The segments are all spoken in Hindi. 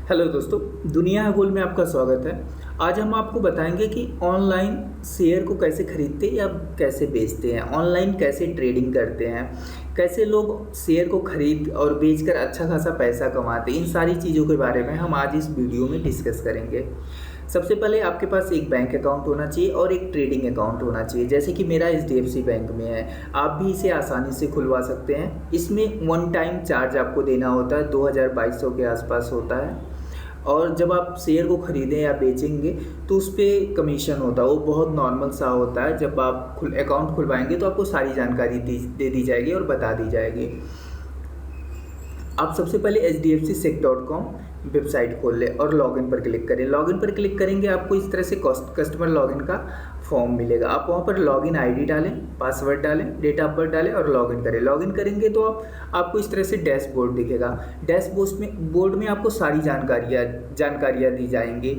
हेलो दोस्तों, दुनिया है गोल में आपका स्वागत है। आज हम आपको बताएंगे कि ऑनलाइन शेयर को कैसे खरीदते या कैसे बेचते हैं, ऑनलाइन कैसे ट्रेडिंग करते हैं, कैसे लोग शेयर को खरीद और बेचकर अच्छा खासा पैसा कमाते हैं। इन सारी चीज़ों के बारे में हम आज इस वीडियो में डिस्कस करेंगे। सबसे पहले आपके पास एक बैंक अकाउंट होना चाहिए और एक ट्रेडिंग अकाउंट होना चाहिए। जैसे कि मेरा HDFC बैंक में है, आप भी इसे आसानी से खुलवा सकते हैं। इसमें वन टाइम चार्ज आपको देना होता है, 2200 के आसपास होता है। और जब आप शेयर को खरीदें या बेचेंगे तो उस पर कमीशन होता है, वो बहुत नॉर्मल सा होता है। जब आप अकाउंट खुलवाएंगे तो आपको सारी जानकारी दे दी जाएगी और बता दी जाएगी। आप सबसे पहले hdfcsec.com वेबसाइट खोल लें और लॉगिन पर क्लिक करें। लॉगिन पर क्लिक करेंगे आपको इस तरह से कस्टमर लॉगिन का फॉर्म मिलेगा। आप वहाँ पर लॉगिन आईडी डालें, पासवर्ड डालें, डेट ऑफ बर्थ डालें और लॉगिन करें। लॉगिन करेंगे तो आपको इस तरह से डैशबोर्ड दिखेगा। डैशबोर्ड में आपको सारी जानकारियाँ दी जाएंगी।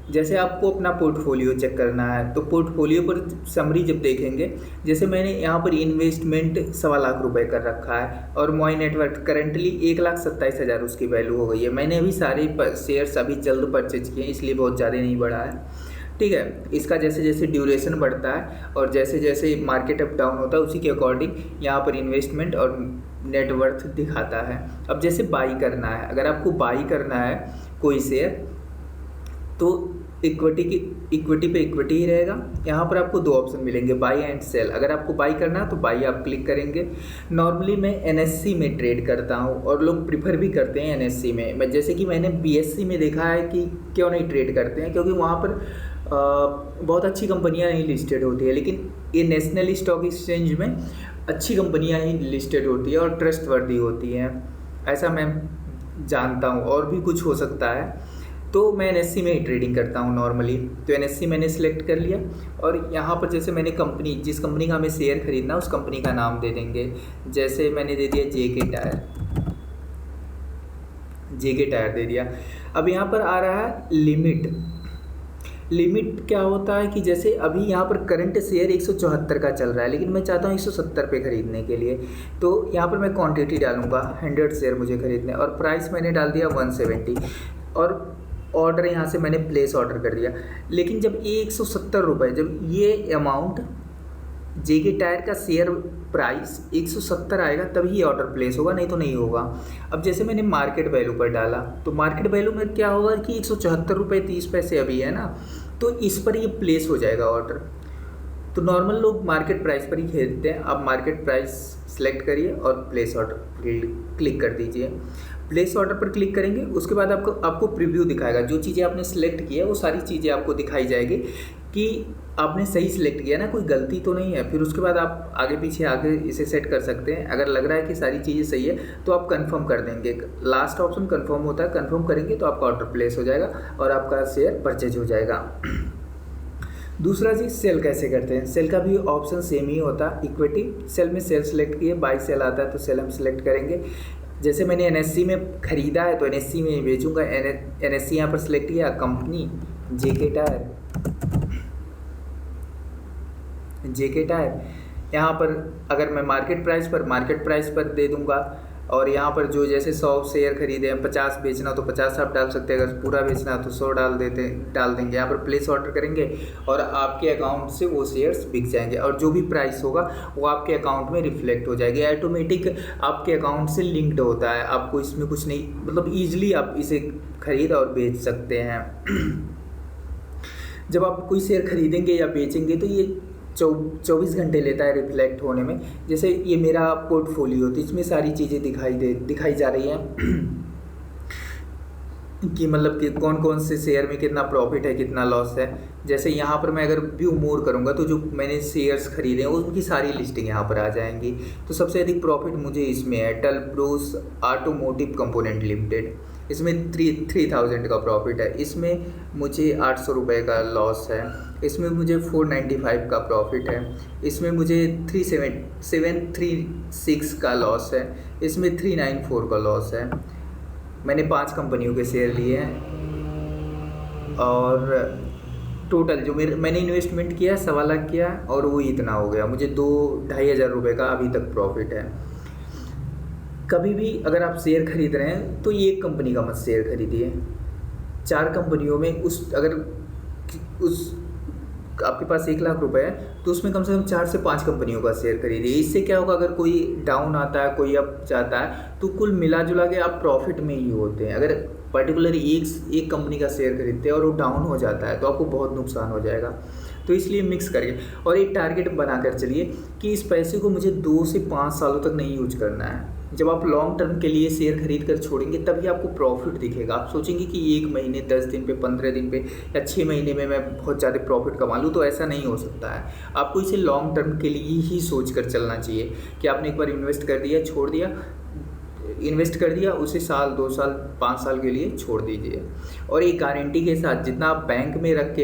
जैसे आपको अपना पोर्टफोलियो चेक करना है तो पोर्टफोलियो पर समरी जब देखेंगे, जैसे मैंने यहाँ पर इन्वेस्टमेंट 1.25 लाख रुपए कर रखा है और मोई नेटवर्थ करंटली 1,27,000 उसकी वैल्यू हो गई है। मैंने अभी सारे शेयर्स अभी जल्द परचेज किए हैं, इसलिए बहुत ज़्यादा नहीं बढ़ा है। ठीक है, इसका जैसे जैसे ड्यूरेशन बढ़ता है और जैसे जैसे मार्केट अप डाउन होता है उसी के अकॉर्डिंग यहाँ पर इन्वेस्टमेंट और नेटवर्थ दिखाता है। अब जैसे बाई करना है, अगर आपको बाई करना है कोई शेयर तो इक्विटी पे इक्विटी ही रहेगा। यहाँ पर आपको दो ऑप्शन मिलेंगे, बाई एंड सेल। अगर आपको बाई करना है तो बाई आप क्लिक करेंगे। नॉर्मली मैं NSE में ट्रेड करता हूँ और लोग प्रिफर भी करते हैं NSE में। मैं जैसे कि मैंने BSE में देखा है कि क्यों नहीं ट्रेड करते हैं, क्योंकि वहाँ पर बहुत अच्छी कंपनियाँ नहीं लिस्टेड होती है, लेकिन ये नेशनल स्टॉक एक्सचेंज में अच्छी कंपनियाँ ही लिस्टेड होती है और ट्रस्टवर्दी होती हैं, ऐसा मैं जानता हूँ। और भी कुछ हो सकता है, तो मैं NSE में ही ट्रेडिंग करता हूँ नॉर्मली। तो NSE मैंने सिलेक्ट कर लिया और यहाँ पर जैसे मैंने जिस कंपनी का हमें शेयर खरीदना उस कंपनी का नाम दे देंगे। जैसे मैंने दे दिया JK टायर दे दिया। अब यहाँ पर आ रहा है लिमिट क्या होता है कि जैसे अभी यहाँ पर करंट शेयर 174 का चल रहा है, लेकिन मैं चाहता हूँ 170 पे खरीदने के लिए। तो यहाँ पर मैं क्वांटिटी डालूंगा 100 शेयर मुझे खरीदने, और प्राइस मैंने डाल दिया 170 और ऑर्डर यहाँ से मैंने प्लेस ऑर्डर कर दिया। लेकिन जब ये 170 रुपये, जब ये अमाउंट JK टायर का शेयर प्राइस 170 आएगा तभी ऑर्डर प्लेस होगा, नहीं तो नहीं होगा। अब जैसे मैंने मार्केट वैल्यू पर डाला तो मार्केट वैल्यू में क्या होगा कि 174 रुपये 30 पैसे अभी है ना, तो इस पर ये प्लेस हो जाएगा ऑर्डर। तो नॉर्मल लोग मार्केट प्राइस पर ही खरीदते हैं। आप मार्केट प्राइस सेलेक्ट करिए और प्लेस ऑर्डर क्लिक कर दीजिए। प्लेस ऑर्डर पर क्लिक करेंगे, उसके बाद आपको प्रीव्यू दिखाएगा। जो चीज़ें आपने सेलेक्ट की है वो सारी चीज़ें आपको दिखाई जाएगी कि आपने सही सिलेक्ट किया ना, कोई गलती तो नहीं है। फिर उसके बाद आप आगे पीछे आगे इसे सेट कर सकते हैं। अगर लग रहा है कि सारी चीज़ें सही है तो आप कंफर्म कर देंगे। लास्ट ऑप्शन कंफर्म होता है, कंफर्म करेंगे तो आपका ऑर्डर प्लेस हो जाएगा और आपका शेयर परचेज हो जाएगा। दूसरा चीज़ सेल कैसे करते हैं। सेल का भी ऑप्शन सेम ही होता है, इक्विटी सेल में सेल सेलेक्ट किए, बाई सेल आता है तो सेल हम सेलेक्ट करेंगे। जैसे मैंने NSE में ख़रीदा है तो NSE में बेचूंगा। NSE यहाँ पर सेलेक्ट किया, कंपनी JK टायर। यहाँ पर अगर मैं मार्केट प्राइस पर दे दूंगा, और यहाँ पर जो जैसे 100 शेयर खरीदे हैं, 50 बेचना तो 50 आप डाल सकते हैं, अगर पूरा बेचना तो 100 डाल देंगे। यहाँ पर प्लेस ऑर्डर करेंगे और आपके अकाउंट से वो शेयर्स बिक जाएंगे और जो भी प्राइस होगा वो आपके अकाउंट में रिफ्लेक्ट हो जाएगी। ऑटोमेटिक आपके अकाउंट से लिंक्ड होता है, आपको इसमें कुछ नहीं, मतलब ईजिली आप इसे खरीद और बेच सकते हैं। जब आप कोई शेयर खरीदेंगे या बेचेंगे तो ये 24 घंटे लेता है रिफ्लेक्ट होने में। जैसे ये मेरा पोर्टफोलियो तो इसमें सारी चीज़ें दिखाई जा रही हैं कि मतलब कि कौन कौन से शेयर में कितना प्रॉफिट है, कितना लॉस है। जैसे यहाँ पर मैं अगर व्यू मोर करूँगा तो जो मैंने शेयर्स खरीदे हैं उनकी सारी लिस्टिंग यहाँ पर आ जाएंगी। तो सबसे अधिक प्रॉफिट मुझे इसमें है, टलब्रूस ऑटोमोटिव कंपोनेंट लिमिटेड, इसमें 3000 का प्रॉफिट है। इसमें मुझे 800 रुपये का लॉस है। इसमें मुझे 495 का प्रॉफिट है। इसमें मुझे 736 का लॉस है। इसमें 394 का लॉस है। मैंने 5 कंपनियों के शेयर लिए हैं और टोटल जो मैंने इन्वेस्टमेंट किया 1.25 लाख किया और वो इतना हो गया, मुझे 2-2.5 हज़ार रुपये का अभी तक प्रॉफिट है। कभी भी अगर आप शेयर खरीद रहे हैं तो एक कंपनी का मत शेयर खरीदिए। 4 कंपनियों में उस आपके पास 1 लाख रुपए है तो उसमें कम से कम 4 से 5 कंपनियों का शेयर खरीदिए। इससे क्या होगा, अगर कोई डाउन आता है, कोई अप जाता है, तो कुल मिला जुला के आप प्रॉफिट में ही होते हैं। अगर पर्टिकुलरली एक कंपनी का शेयर खरीदते हैं और वो डाउन हो जाता है तो आपको बहुत नुकसान हो जाएगा। तो इसलिए मिक्स करिए और एक टारगेट बनाकर चलिए कि इस पैसे को मुझे 2 से 5 सालों तक नहीं यूज करना है। जब आप लॉन्ग टर्म के लिए शेयर खरीद कर छोड़ेंगे तभी आपको प्रॉफिट दिखेगा। आप सोचेंगे कि 1 महीने, 10 दिन पे, 15 दिन पे या 6 महीने में मैं बहुत ज़्यादा प्रॉफिट कमा लूँ, तो ऐसा नहीं हो सकता है। आपको इसे लॉन्ग टर्म के लिए ही सोच कर चलना चाहिए कि आपने एक बार इन्वेस्ट कर दिया, छोड़ दिया, इन्वेस्ट कर दिया, उसे साल, 2 साल, 5 साल के लिए छोड़ दीजिए। और एक गारंटी के साथ जितना आप बैंक में रख के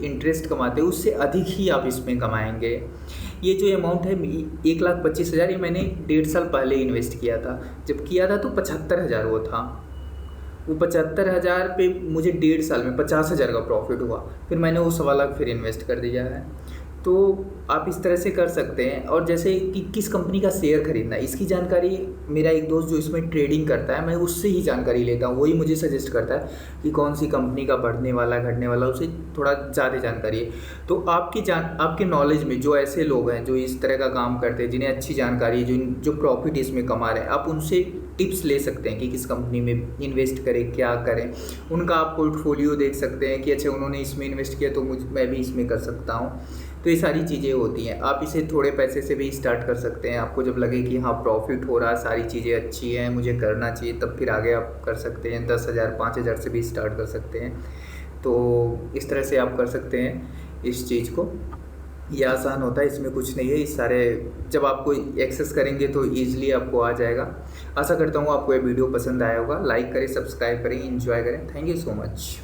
इंटरेस्ट कमाते हैं उससे अधिक ही आप इसमें कमाएंगे। ये जो अमाउंट है 1,25,000, ये मैंने 1.5 साल पहले इन्वेस्ट किया था। जब किया था तो 75,000 वो था। वो 75,000 पे मुझे 1.5 साल में 50,000 का प्रॉफिट हुआ। फिर मैंने वो 1.25 लाख फिर इन्वेस्ट कर दिया है। तो आप इस तरह से कर सकते हैं। और जैसे कि किस कंपनी का शेयर खरीदना है, इसकी जानकारी मेरा एक दोस्त जो इसमें ट्रेडिंग करता है, मैं उससे ही जानकारी लेता हूँ। वही मुझे सजेस्ट करता है कि कौन सी कंपनी का बढ़ने वाला, घटने वाला, उसे थोड़ा ज़्यादा जानकारी है। तो आपके नॉलेज में जो ऐसे लोग हैं जो इस तरह का काम करते हैं, जिन्हें अच्छी जानकारी है, जो प्रॉफिट इसमें कमा रहे हैं, आप उनसे टिप्स ले सकते हैं कि किस कंपनी में इन्वेस्ट करें, क्या करें। उनका आप पोर्टफोलियो देख सकते हैं कि अच्छा उन्होंने इसमें इन्वेस्ट किया तो मैं भी इसमें कर सकता हूँ। तो ये सारी चीज़ें होती हैं। आप इसे थोड़े पैसे से भी स्टार्ट कर सकते हैं। आपको जब लगे कि हाँ प्रॉफिट हो रहा है, सारी चीज़ें अच्छी हैं, मुझे करना चाहिए, तब फिर आगे आप कर सकते हैं। 10,000, 5,000 से भी स्टार्ट कर सकते हैं। तो इस तरह से आप कर सकते हैं इस चीज़ को। ये आसान होता है, इसमें कुछ नहीं है। इस सारे जब आपको एक्सेस करेंगे तो ईज़िली आपको आ जाएगा। आशा करता हूँ आपको ये वीडियो पसंद आया होगा। लाइक करें, सब्सक्राइब करें, एंजॉय करें। Thank you so much.